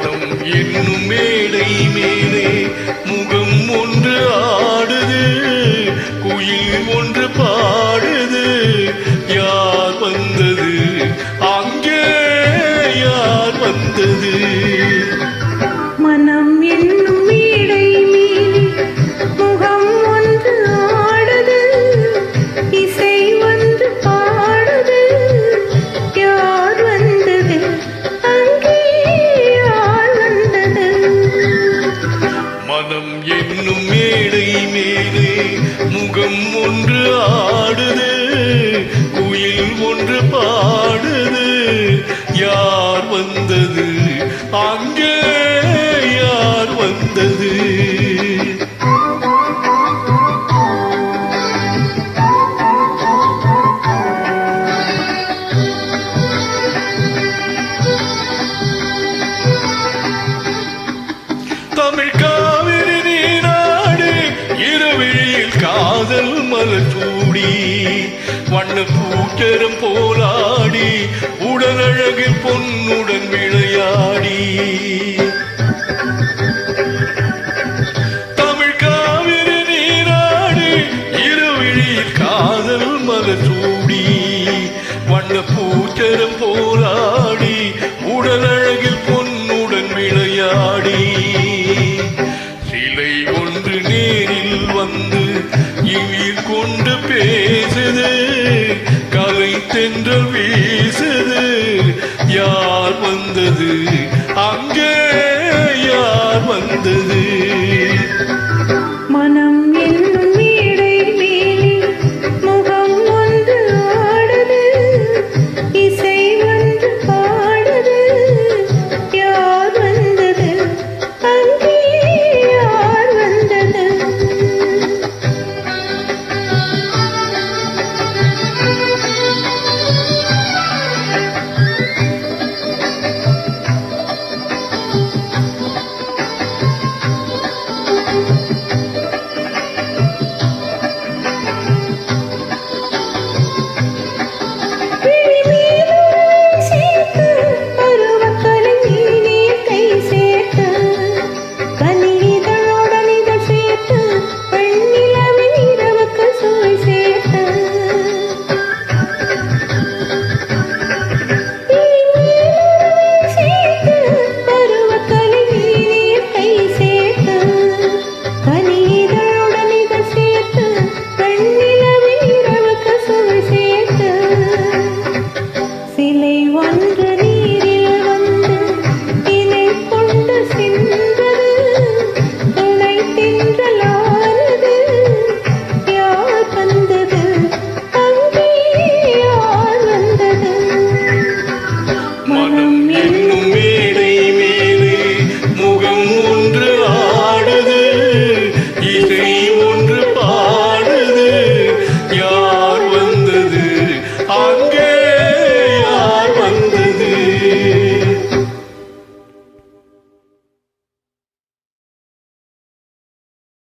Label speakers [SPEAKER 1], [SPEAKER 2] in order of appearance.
[SPEAKER 1] மனம் என்னும் மேடை மேலே முகம் ஒன்று ஆடுது, குயில் ஒன்று பாடுது. யார் வந்தது அங்கே, யார் வந்தது?
[SPEAKER 2] மனம் என்னும் மேடை மேலே முகம் ஒன்று ஆடுது, இசை வந்து பாடுது. யார் வந்தது அங்கே, யார் வந்தது?
[SPEAKER 1] மனம் என்னும் மேடை மேலே முகம் ஒன்று ஆடுது, குயில் ஒன்று பாடுது. யார் வந்தது அங்கே, யார் வந்தது? தமிழ் காவிரி நீராடு இரவிழியில் காதல் மலர் சூடி, வண்ண பூச்சரம் போராடி உடலழகில் பொன்னுடன் விளையாடி. தமிழ் காவிரி நீராடு இரவிழியில் காதல் மலர் சூடி, வண்ண பூச்சரம் போராடி உடலழகில் பொன்னுடன் விளையாடி. சிலை ஒன்று நேரில் வந்து இவ்விர் கொண்டு பேசுது, கலை தென்றல் வீசுது. யார் வந்தது அங்கே, யார் வந்தது?